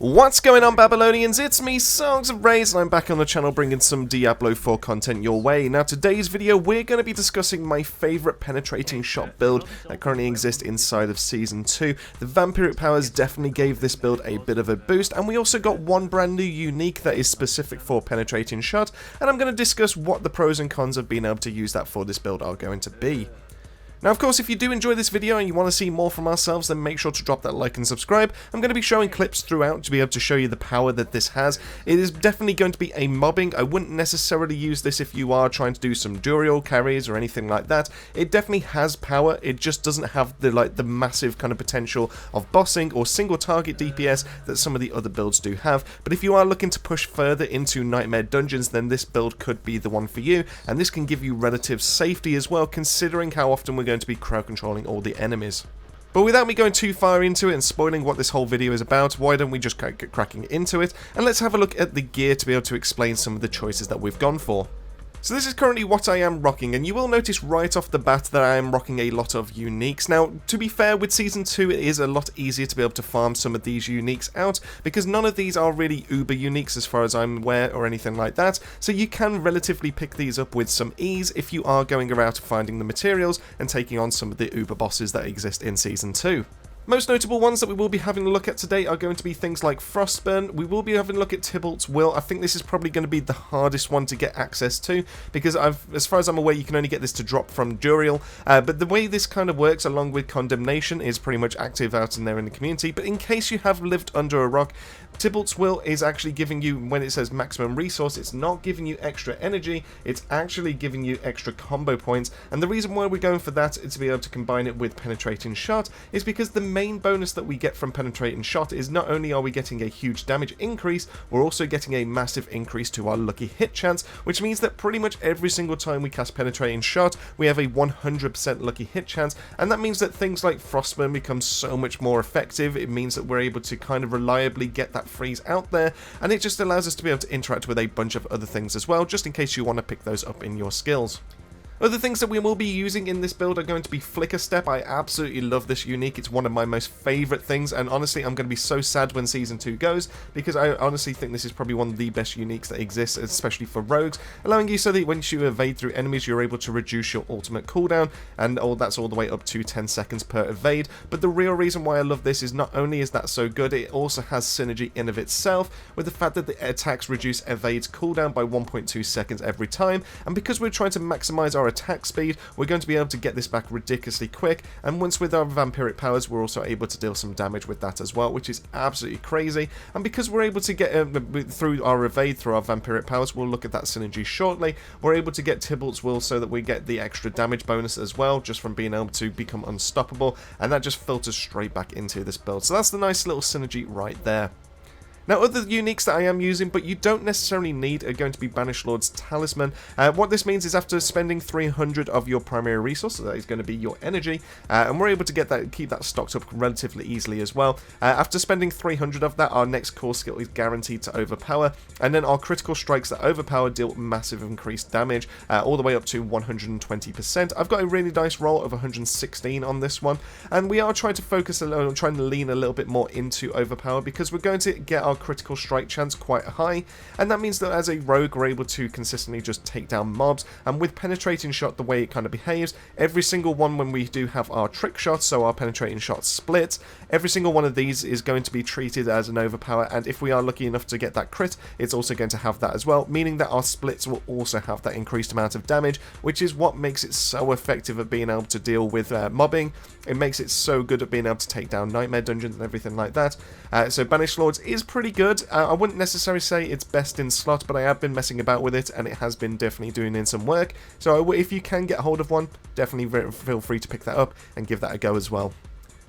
What's going on, Babylonians? It's me, Songs of Rage, and I'm back on the channel bringing some Diablo 4 content your way. Now, today's video, we're going to be discussing my favourite penetrating shot build that currently exists inside of Season 2. The Vampiric Powers definitely gave this build a bit of a boost, and we also got one brand new unique that is specific for penetrating shot, and I'm going to discuss what the pros and cons of being able to use that for this build are going to be. Now, of course, if you do enjoy this video and you want to see more from ourselves, then make sure to drop that like and subscribe. I'm going to be showing clips throughout to be able to show you the power that this has. It is definitely going to be a mobbing. I wouldn't necessarily use this if you are trying to do some dual carries or anything like that. It definitely has power. It just doesn't have the massive kind of potential of bossing or single target DPS that some of the other builds do have. But if you are looking to push further into nightmare dungeons, then this build could be the one for you. And this can give you relative safety as well, considering how often we're going to be crowd controlling all the enemies. But without me going too far into it and spoiling what this whole video is about, why don't we just get cracking into it, and let's have a look at the gear to be able to explain some of the choices that we've gone for. So this is currently what I am rocking, and you will notice right off the bat that I am rocking a lot of uniques. Now, to be fair, with Season 2 it is a lot easier to be able to farm some of these uniques out, because none of these are really uber uniques as far as I'm aware or anything like that, so you can relatively pick these up with some ease if you are going around finding the materials and taking on some of the uber bosses that exist in Season 2. Most notable ones that we will be having a look at today are going to be things like Frostburn. We will be having a look at Tybalt's Will. I think this is probably going to be the hardest one to get access to, because as far as I'm aware, you can only get this to drop from Duriel. But the way this kind of works, along with Condemnation, is pretty much active out in there in the community. But in case you have lived under a rock, Tybalt's Will is actually giving you, when it says maximum resource, it's not giving you extra energy, it's actually giving you extra combo points. And the reason why we're going for that is to be able to combine it with Penetrating Shot, is because the main bonus that we get from Penetrating Shot is not only are we getting a huge damage increase, we're also getting a massive increase to our lucky hit chance, which means that pretty much every single time we cast Penetrating Shot, we have a 100% lucky hit chance, and that means that things like Frostburn become so much more effective. It means that we're able to kind of reliably get that freeze out there, and it just allows us to be able to interact with a bunch of other things as well, just in case you want to pick those up in your skills. Other things that we will be using in this build are going to be Flicker Step. I absolutely love this unique. It's one of my most favourite things, and honestly, I'm going to be so sad when Season 2 goes, because I honestly think this is probably one of the best uniques that exists, especially for rogues, allowing you so that when you evade through enemies, you're able to reduce your ultimate cooldown, and that's all the way up to 10 seconds per evade. But the real reason why I love this is not only is that so good, it also has synergy in of itself, with the fact that the attacks reduce evade's cooldown by 1.2 seconds every time, and because we're trying to maximise our attack speed, we're going to be able to get this back ridiculously quick, and once with our Vampiric Powers, we're also able to deal some damage with that as well, which is absolutely crazy. And because we're able to get through our evade through our Vampiric Powers, we'll look at that synergy shortly, we're able to get Tybalt's Will so that we get the extra damage bonus as well, just from being able to become unstoppable, and that just filters straight back into this build. So that's the nice little synergy right there. Now, other uniques that I am using, but you don't necessarily need, are going to be Banished Lord's Talisman. What this means is after spending 300 of your primary resource, so that is going to be your energy, and we're able to get that, keep that stocked up relatively easily as well. After spending 300 of that, our next core skill is guaranteed to overpower, and then our critical strikes that overpower deal massive increased damage, all the way up to 120%. I've got a really nice roll of 116 on this one, and we are trying to focus on trying to lean a little bit more into overpower, because we're going to get our critical strike chance quite high, and that means that as a rogue we're able to consistently just take down mobs. And with Penetrating Shot, the way it kind of behaves, every single one, when we do have our trick shots, so our Penetrating Shot split, every single one of these is going to be treated as an overpower, and if we are lucky enough to get that crit, it's also going to have that as well, meaning that our splits will also have that increased amount of damage, which is what makes it so effective at being able to deal with mobbing. It makes it so good at being able to take down nightmare dungeons and everything like that. So Banished Lords is pretty good. I wouldn't necessarily say it's best in slot, but I have been messing about with it, and it has been definitely doing in some work. So if you can get hold of one, definitely feel free to pick that up and give that a go as well.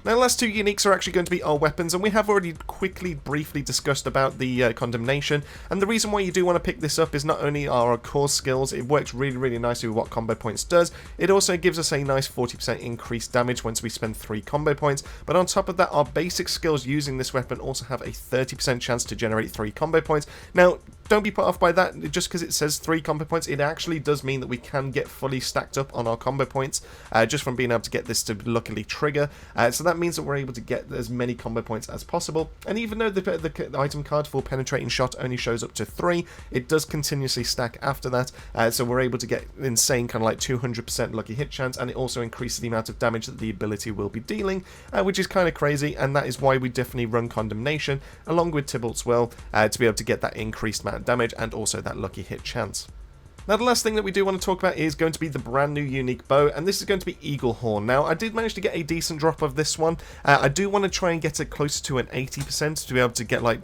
Now, the last two uniques are actually going to be our weapons, and we have already briefly discussed about the Condemnation, and the reason why you do want to pick this up is not only our core skills, it works really nicely with what combo points does, it also gives us a nice 40% increased damage once we spend 3 combo points, but on top of that, our basic skills using this weapon also have a 30% chance to generate 3 combo points. Now, don't be put off by that. Just because it says 3 combo points, it actually does mean that we can get fully stacked up on our combo points just from being able to get this to luckily trigger. So that means that we're able to get as many combo points as possible. And even though the item card for penetrating shot only shows up to 3, it does continuously stack after that. So we're able to get insane kind of like 200% lucky hit chance, and it also increases the amount of damage that the ability will be dealing, which is kind of crazy, and that is why we definitely run Condemnation along with Tybalt's Will to be able to get that increased amount of damage and also that lucky hit chance. Now, the last thing that we do want to talk about is going to be the brand new unique bow, and this is going to be Eagle Horn. Now, I did manage to get a decent drop of this one. I do want to try and get it closer to an 80% to be able to get like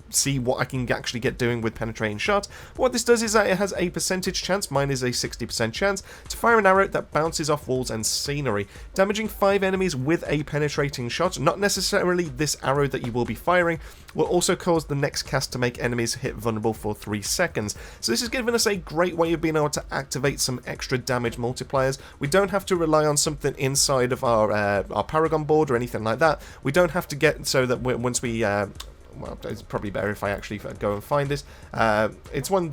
see what I can actually get doing with penetrating shot. What this does is that it has a percentage chance, mine is a 60% chance, to fire an arrow that bounces off walls and scenery, damaging 5 enemies with a penetrating shot. Not necessarily this arrow that you will be firing, will also cause the next cast to make enemies hit vulnerable for 3 seconds. So this has given us a great way of being able to activate some extra damage multipliers. We don't have to rely on something inside of our Paragon board or anything like that. We don't have to get so that once we well, it's probably better if I actually go and find this. It's one of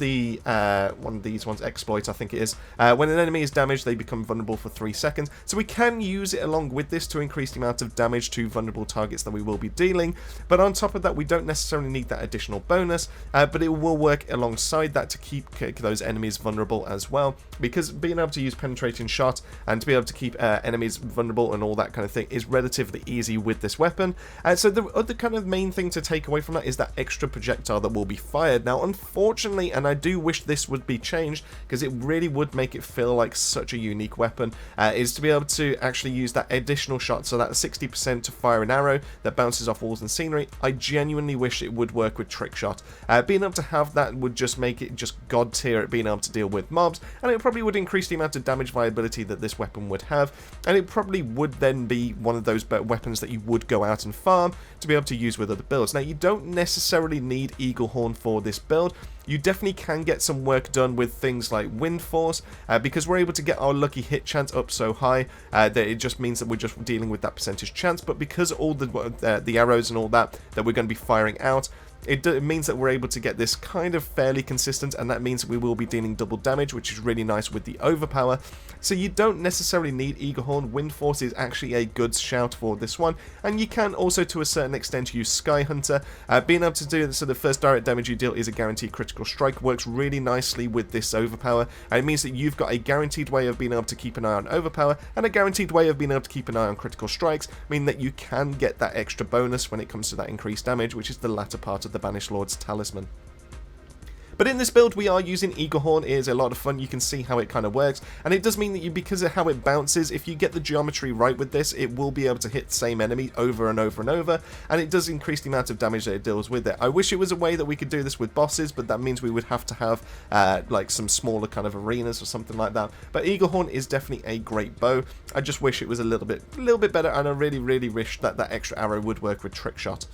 these ones, exploits, I think it is. When an enemy is damaged, they become vulnerable for 3 seconds. So we can use it along with this to increase the amount of damage to vulnerable targets that we will be dealing. But on top of that, we don't necessarily need that additional bonus, but it will work alongside that to keep those enemies vulnerable as well. Because being able to use penetrating shot and to be able to keep enemies vulnerable and all that kind of thing is relatively easy with this weapon. So the other kind of main thing to take away from that is that extra projectile that will be fired. Now, unfortunately, and I do wish this would be changed because it really would make it feel like such a unique weapon, is to be able to actually use that additional shot, so that 60% to fire an arrow that bounces off walls and scenery. I genuinely wish it would work with trick shot. Being able to have that would just make it just god tier at being able to deal with mobs, and it probably would increase the amount of damage viability that this weapon would have, and it probably would then be one of those weapons that you would go out and farm to be able to use with other builds. Now, you don't necessarily need Eagle Horn for this build. You definitely can get some work done with things like Wind Force, because we're able to get our lucky hit chance up so high that it just means that we're just dealing with that percentage chance. But because all the arrows and all that we're going to be firing out, it means that we're able to get this kind of fairly consistent, and that means that we will be dealing double damage, which is really nice with the overpower. So you don't necessarily need Eagle Horn. Wind Force is actually a good shout for this one, and you can also to a certain extent use Sky Hunter. Being able to do this, so the first direct damage you deal is a guaranteed critical strike, works really nicely with this overpower, and it means that you've got a guaranteed way of being able to keep an eye on overpower and a guaranteed way of being able to keep an eye on critical strikes, meaning that you can get that extra bonus when it comes to that increased damage, which is the latter part of the Banished Lord's Talisman. But in this build, we are using Eagle Horn. It is a lot of fun. You can see how it kind of works, and it does mean that because of how it bounces, if you get the geometry right with this, it will be able to hit the same enemy over and over and over, and it does increase the amount of damage that it deals with it. I wish it was a way that we could do this with bosses, but that means we would have to have like some smaller kind of arenas or something like that. But Eagle Horn is definitely a great bow. I just wish it was a little bit better, and I really wish that that extra arrow would work with trick shot.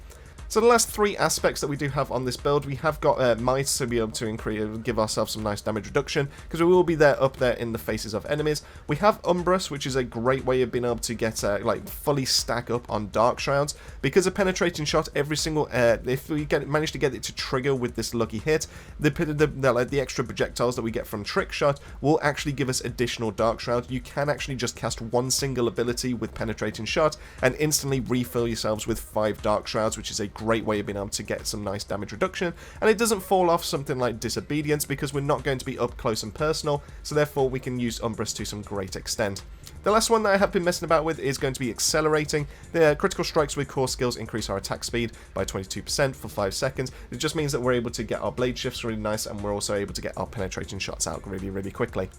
So the last 3 aspects that we do have on this build, we have got Might to be able to give ourselves some nice damage reduction, because we will be up there in the faces of enemies. We have Umbrus, which is a great way of being able to get like fully stack up on Dark Shrouds. Because of penetrating shot, every single if we manage to get it to trigger with this lucky hit, the extra projectiles that we get from trick shot will actually give us additional Dark Shroud. You can actually just cast one single ability with penetrating shot and instantly refill yourselves with 5 Dark Shrouds, which is a great way of being able to get some nice damage reduction, and it doesn't fall off something like Disobedience because we're not going to be up close and personal, so therefore we can use Umbrus to some great extent. The last one that I have been messing about with is going to be Accelerating. The critical strikes with core skills increase our attack speed by 22% for 5 seconds. It just means that we're able to get our blade shifts really nice, and we're also able to get our penetrating shots out really quickly.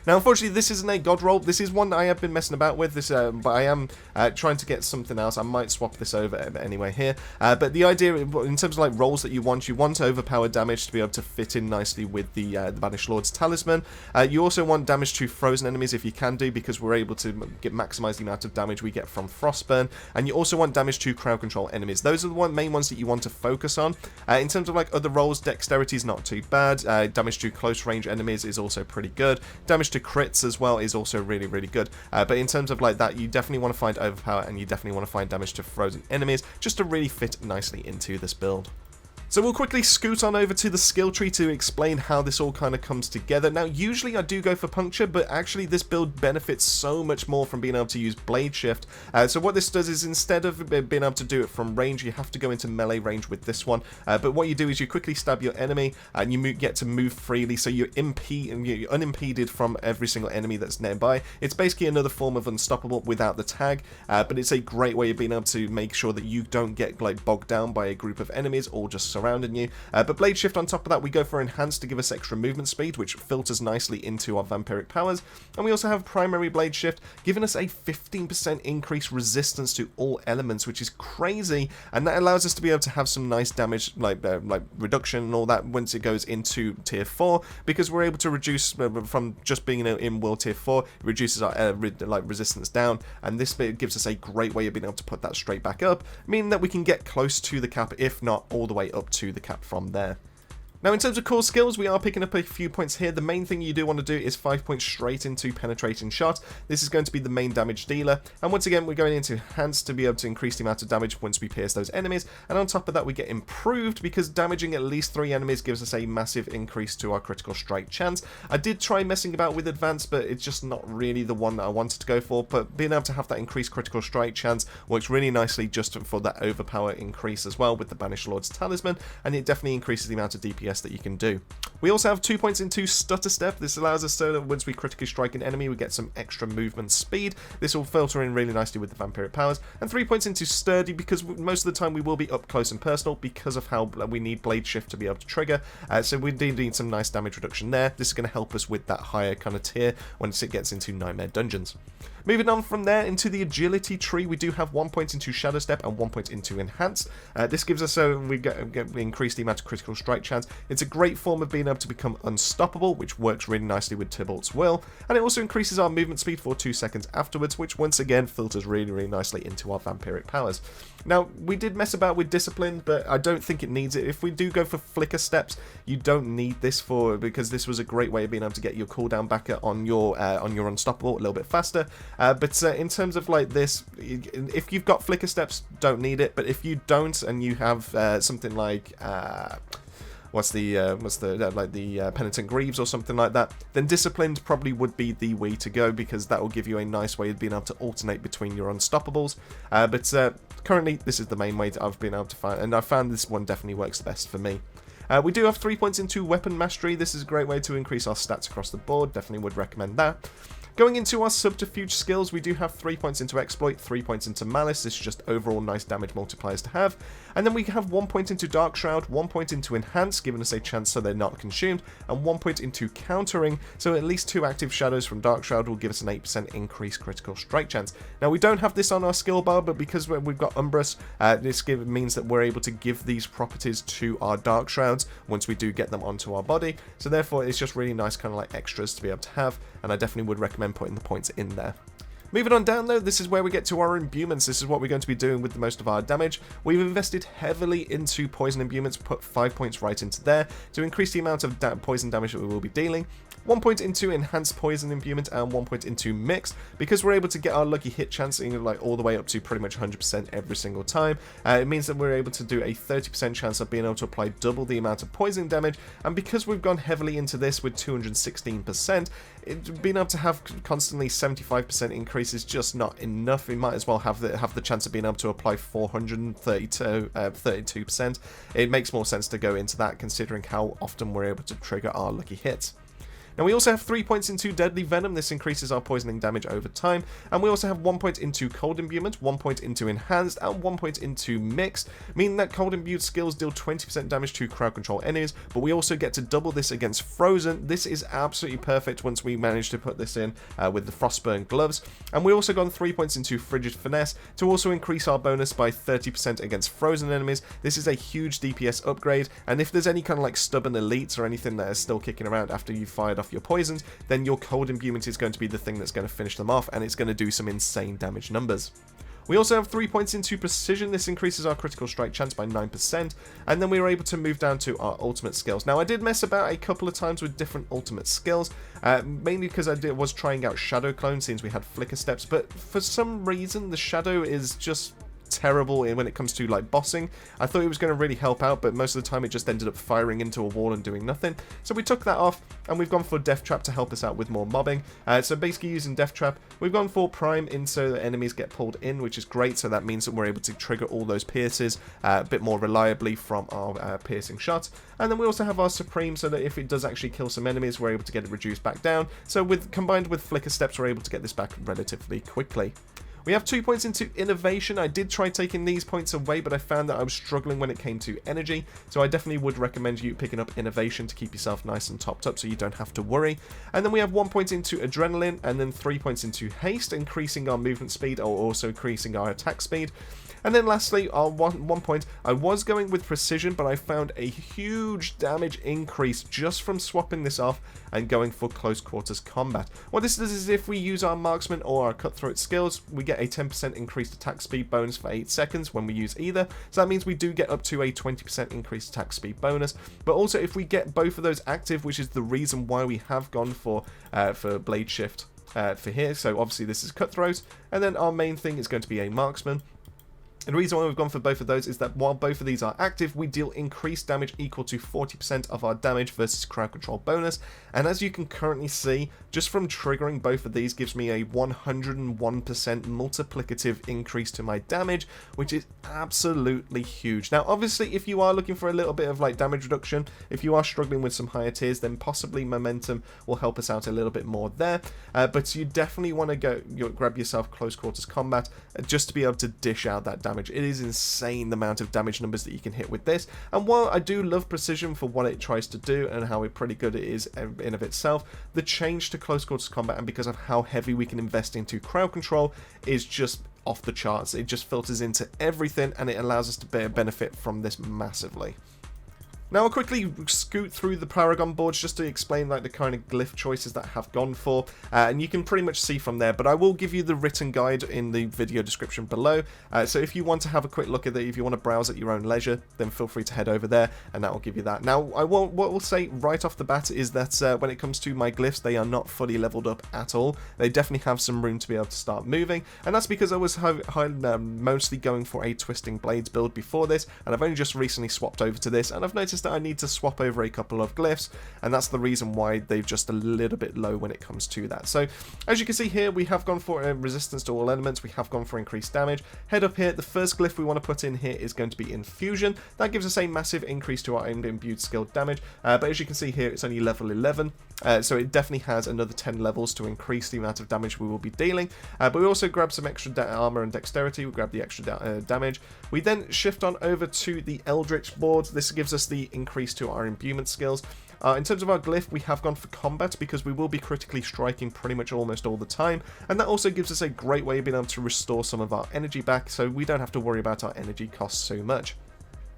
Now, unfortunately, this isn't a god roll. This is one that I have been messing about with, but I am trying to get something else. I might swap this over anyway here. But the idea, in terms of like rolls that you want overpowered damage to be able to fit in nicely with the Banished Lord's Talisman. You also want damage to frozen enemies if you can do, because we're able to maximize the amount of damage we get from Frostburn. And you also want damage to crowd control enemies. Those are the main ones that you want to focus on. In terms of like other rolls, dexterity is not too bad. Damage to close range enemies is also pretty good. Damage to crits as well is also really good, but in terms of like that, you definitely want to find overpower, and you definitely want to find damage to frozen enemies just to really fit nicely into this build. So we'll quickly scoot on over to the skill tree to explain how this all kind of comes together. Now, usually I do go for puncture, but actually this build benefits so much more from being able to use blade shift. So what this does is instead of being able to do it from range, you have to go into melee range with this one. But what you do is you quickly stab your enemy and you get to move freely, so you're unimpeded from every single enemy that's nearby. It's basically another form of unstoppable without the tag, but it's a great way of being able to make sure that you don't get like bogged down by a group of enemies or just surrounding you. But blade shift on top of that, we go for enhanced to give us extra movement speed, which filters nicely into our vampiric powers. And we also have primary blade shift, giving us a 15% increased resistance to all elements, which is crazy, and that allows us to be able to have some nice damage like reduction and all that once it goes into tier 4, because we're able to reduce from just being in world tier 4, it reduces our resistance down, and this bit gives us a great way of being able to put that straight back up, meaning that we can get close to the cap, if not all the way up to the cap from there. Now, in terms of core skills, we are picking up a few points here. The main thing you do want to do is 5 points straight into penetrating shot. This is going to be the main damage dealer. And once again, we're going into enhanced to be able to increase the amount of damage once we pierce those enemies. And on top of that, we get improved because damaging at least 3 enemies gives us a massive increase to our critical strike chance. I did try messing about with advanced, but it's just not really the one that I wanted to go for. But being able to have that increased critical strike chance works really nicely just for that overpower increase as well with the Banished Lord's Talisman. And it definitely increases the amount of DPS that you can do. We also have 2 points into Stutter Step. This allows us so that once we critically strike an enemy, we get some extra movement speed. This will filter in really nicely with the Vampiric Powers. And 3 points into Sturdy, because most of the time we will be up close and personal because of how we need Blade Shift to be able to trigger. So we do need some nice damage reduction there. This is going to help us with that higher kind of tier once it gets into Nightmare Dungeons. Moving on from there into the Agility tree, we do have 1 point into Shadow Step and 1 point into Enhanced. This gives us we increase the amount of critical strike chance. It's a great form of being able to become unstoppable, which works really nicely with Tybalt's Will, and it also increases our movement speed for 2 seconds afterwards, which once again filters really nicely into our Vampiric Powers. Now, we did mess about with Discipline, but I don't think it needs it. If we do go for Flicker Steps, you don't need this because this was a great way of being able to get your cooldown back on your Unstoppable a little bit faster. But in terms of like this, if you've got Flicker Steps, don't need it. But if you don't, and you have something like Penitent Greaves or something like that, then Disciplined probably would be the way to go, because that will give you a nice way of being able to alternate between your Unstoppables. But currently, this is the main way that I've been able to find, and I found this one definitely works the best for me. We do have 3 points into Weapon Mastery. This is a great way to increase our stats across the board. Definitely would recommend that. Going into our Subterfuge skills, we do have 3 points into Exploit, 3 points into Malice. This is just overall nice damage multipliers to have. And then we have 1 point into Dark Shroud, 1 point into Enhance, giving us a chance so they're not consumed, and 1 point into Countering, so at least 2 active shadows from Dark Shroud will give us an 8% increased critical strike chance. Now, we don't have this on our skill bar, but because we've got Umbrus, this means that we're able to give these properties to our Dark Shrouds once we do get them onto our body. So therefore, it's just really nice kind of like extras to be able to have, and I definitely would recommend putting the points in there. Moving on down though, this is where we get to our imbuements. This is what we're going to be doing with the most of our damage. We've invested heavily into poison imbuements, put 5 points right into there to increase the amount of poison damage that we will be dealing. 1 point into enhanced poison imbuement and 1 point into mixed, because we're able to get our lucky hit chance like all the way up to pretty much 100% every single time. It means that we're able to do a 30% chance of being able to apply double the amount of poison damage, and because we've gone heavily into this with 216%, being able to have constantly 75% increase is just not enough. We might as well have the chance of being able to apply 32%. It makes more sense to go into that, considering how often we're able to trigger our lucky hits. Now, we also have 3 points into Deadly Venom. This increases our poisoning damage over time. And we also have 1 point into Cold Imbuement, 1 point into Enhanced, and 1 point into Mixed, meaning that Cold Imbued skills deal 20% damage to crowd control enemies, but we also get to double this against Frozen. This is absolutely perfect once we manage to put this in with the Frostburn gloves. And we also got 3 points into Frigid Finesse to also increase our bonus by 30% against Frozen enemies. This is a huge DPS upgrade, and if there's any kind of like stubborn elites or anything that is still kicking around after you've fired off your poisons, then your Cold Imbuement is going to be the thing that's going to finish them off, and it's going to do some insane damage numbers. We also have 3 points into Precision. This increases our critical strike chance by 9%, and then we were able to move down to our ultimate skills. Now, I did mess about a couple of times with different ultimate skills, mainly because I was trying out Shadow Clone since we had Flicker Steps, but for some reason the Shadow is just terrible when it comes to like bossing. I thought it was going to really help out, but most of the time it just ended up firing into a wall and doing nothing. So we took that off, and we've gone for Death Trap to help us out with more mobbing. So basically using Death Trap, we've gone for Prime in so that enemies get pulled in, which is great. So that means that we're able to trigger all those pierces a bit more reliably from our piercing shots. And then we also have our Supreme, so that if it does actually kill some enemies, we're able to get it reduced back down. So combined with Flicker Steps, we're able to get this back relatively quickly. We have 2 points into Innovation. I did try taking these points away, but I found that I was struggling when it came to energy. So I definitely would recommend you picking up Innovation to keep yourself nice and topped up so you don't have to worry. And then we have 1 point into Adrenaline, and then 3 points into Haste, increasing our movement speed or also increasing our attack speed. And then lastly, our one point, I was going with Precision, but I found a huge damage increase just from swapping this off and going for Close Quarters Combat. What this does is if we use our Marksman or our Cutthroat skills, we get a 10% increased attack speed bonus for 8 seconds when we use either. So that means we do get up to a 20% increased attack speed bonus. But also if we get both of those active, which is the reason why we have gone for Blade Shift for here. So obviously this is Cutthroat, and then our main thing is going to be a Marksman. And the reason why we've gone for both of those is that while both of these are active, we deal increased damage equal to 40% of our damage versus crowd control bonus. And as you can currently see, just from triggering both of these gives me a 101% multiplicative increase to my damage, which is absolutely huge. Now, obviously, if you are looking for a little bit of like damage reduction, if you are struggling with some higher tiers, then possibly Momentum will help us out a little bit more there. But you definitely want to grab yourself Close Quarters Combat just to be able to dish out that damage. It is insane the amount of damage numbers that you can hit with this, and while I do love Precision for what it tries to do and how pretty good it is in of itself, the change to Close Quarters Combat and because of how heavy we can invest into crowd control is just off the charts. It just filters into everything and it allows us to benefit from this massively. Now I'll quickly scoot through the Paragon boards just to explain like the kind of glyph choices that I have gone for, and you can pretty much see from there, but I will give you the written guide in the video description below, so if you want to have a quick look at it, if you want to browse at your own leisure, then feel free to head over there and that will give you that. Now what we'll say right off the bat is that when it comes to my glyphs, they are not fully leveled up at all. They definitely have some room to be able to start moving, and that's because I was mostly going for a Twisting Blades build before this, and I've only just recently swapped over to this, and I've noticed that I need to swap over a couple of glyphs, and that's the reason why they're just a little bit low when it comes to that. So as you can see here, we have gone for a resistance to all elements, we have gone for increased damage. Head up here, the first glyph we want to put in here is going to be Infusion. That gives us a massive increase to our imbued skill damage, but as you can see here, it's only level 11, so it definitely has another 10 levels to increase the amount of damage we will be dealing. But we also grab some extra armor and dexterity, we grab the extra damage. We then shift on over to the Eldritch board. This gives us the increase to our imbuement skills. In terms of our glyph, we have gone for combat because we will be critically striking pretty much almost all the time, and that also gives us a great way of being able to restore some of our energy back, so we don't have to worry about our energy costs so much.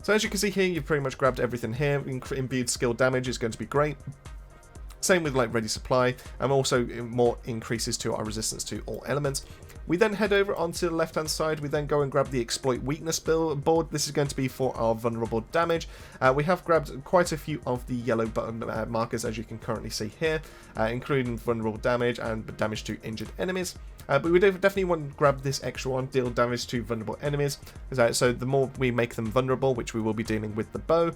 So as you can see here, you've pretty much grabbed everything here. Imbued skill damage is going to be great. Same with like Ready Supply, and also more increases to our resistance to all elements. We then head over onto the left hand side, we then go and grab the Exploit Weakness board. This is going to be for our vulnerable damage. We have grabbed quite a few of the yellow button markers, as you can currently see here, including vulnerable damage and damage to injured enemies. But we definitely want to grab this extra one, deal damage to vulnerable enemies. So the more we make them vulnerable, which we will be dealing with the bow,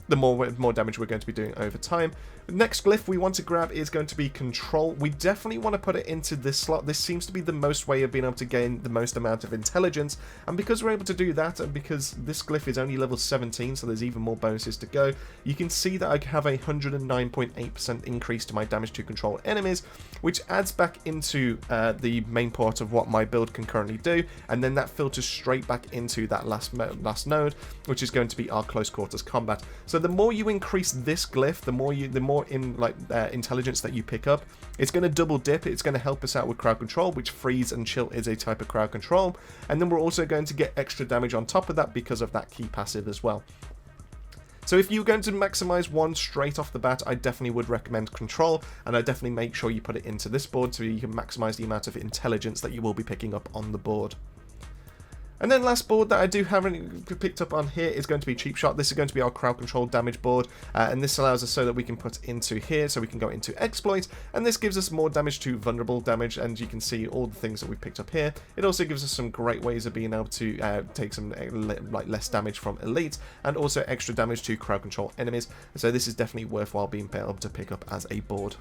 the more damage we're going to be doing over time. The next glyph we want to grab is going to be Control. We definitely want to put it into this slot. This seems to be the most way of being able to gain the most amount of intelligence, and because we're able to do that, and because this glyph is only level 17, so there's even more bonuses to go, you can see that I have a 109.8% increase to my damage to control enemies, which adds back into the main part of what my build can currently do, and then that filters straight back into that last node, which is going to be our Close Quarters Combat. So the more you increase this glyph, the more intelligence that you pick up, it's going to double dip. It's going to help us out with crowd control, which freeze and chill is a type of crowd control, and then we're also going to get extra damage on top of that because of that key passive as well. So if you're going to maximize one straight off the bat, I definitely would recommend Control, and I definitely make sure you put it into this board so you can maximize the amount of intelligence that you will be picking up on the board. And then last board that I do haven't picked up on here is going to be Cheap Shot. This is going to be our crowd control damage board, and this allows us so that we can put into here, so we can go into exploit, and this gives us more damage to vulnerable damage, and you can see all the things that we picked up here. It also gives us some great ways of being able to take some like less damage from elite, and also extra damage to crowd control enemies. So this is definitely worthwhile being able to pick up as a board.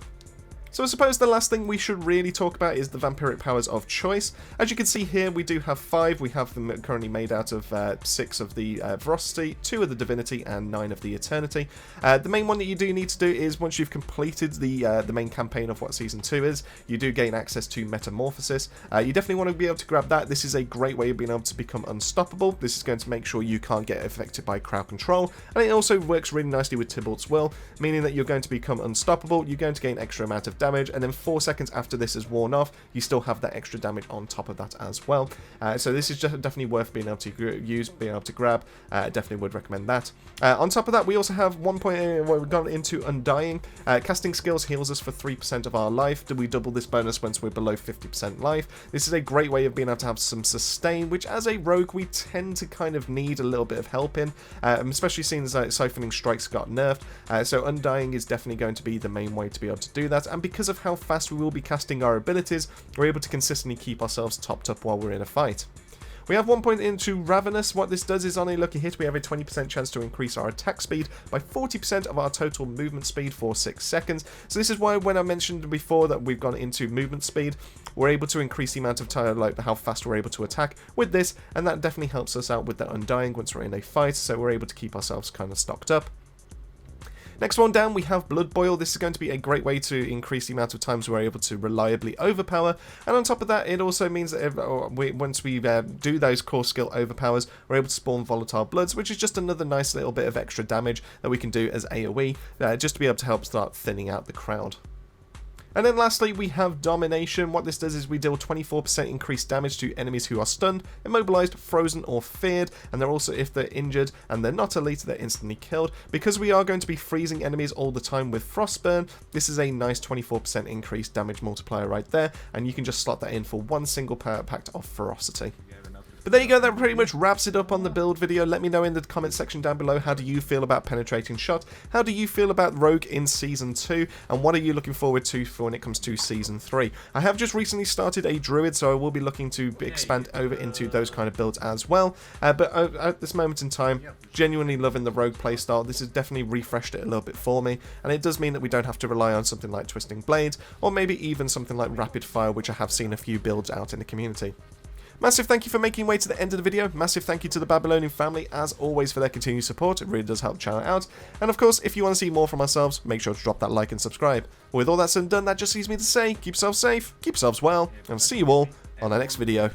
So I suppose the last thing we should really talk about is the Vampiric Powers of choice. As you can see here, we do have 5. We have them currently made out of 6 of the Veracity, 2 of the Divinity, and 9 of the Eternity. The main one that you do need to do is once you've completed the main campaign of what Season 2 is, you do gain access to Metamorphosis. You definitely want to be able to grab that. This is a great way of being able to become unstoppable. This is going to make sure you can't get affected by crowd control, and it also works really nicely with Tybalt's Will, meaning that you're going to become unstoppable, you're going to gain extra amount of damage, and then 4 seconds after this is worn off, you still have that extra damage on top of that as well. So this is just definitely worth being able to use, being able to grab. Definitely would recommend that. On top of that, we also have 1 point where we've gone into Undying. Casting skills heals us for 3% of our life. Do we double this bonus once we're below 50% life? This is a great way of being able to have some sustain, which as a rogue we tend to kind of need a little bit of help in, especially seeing as Siphoning Strikes got nerfed. So Undying is definitely going to be the main way to be able to do that, and because of how fast we will be casting our abilities, we're able to consistently keep ourselves topped up while we're in a fight. We have 1 point into Ravenous. What this does is on a lucky hit we have a 20% chance to increase our attack speed by 40% of our total movement speed for 6 seconds. So this is why when I mentioned before that we've gone into movement speed, we're able to increase the amount of time, like how fast we're able to attack with this, and that definitely helps us out with the Undying once we're in a fight, so we're able to keep ourselves kind of stocked up. Next one down, we have Blood Boil. This is going to be a great way to increase the amount of times we're able to reliably overpower, and on top of that, it also means that once we do those core skill overpowers, we're able to spawn Volatile Bloods, which is just another nice little bit of extra damage that we can do as AoE, just to be able to help start thinning out the crowd. And then lastly, we have Domination. What this does is we deal 24% increased damage to enemies who are stunned, immobilized, frozen, or feared, and they're also, if they're injured and they're not elite, they're instantly killed. Because we are going to be freezing enemies all the time with Frostburn, this is a nice 24% increased damage multiplier right there, and you can just slot that in for one single pact of Ferocity. But there you go, that pretty much wraps it up on the build video. Let me know in the comment section down below, how do you feel about Penetrating Shot? How do you feel about Rogue in Season 2? And what are you looking forward to for when it comes to Season 3? I have just recently started a Druid, so I will be looking to expand over into those kind of builds as well. But at this moment in time, genuinely loving the Rogue playstyle. This has definitely refreshed it a little bit for me, and it does mean that we don't have to rely on something like Twisting Blades, or maybe even something like Rapid Fire, which I have seen a few builds out in the community. Massive thank you for making your way to the end of the video. Massive thank you to the Babylonian family, as always, for their continued support. It really does help the channel out. And of course, if you want to see more from ourselves, make sure to drop that like and subscribe. But with all that said and done, that just leaves me to say, keep yourselves safe, keep yourselves well, and I'll see you all on our next video.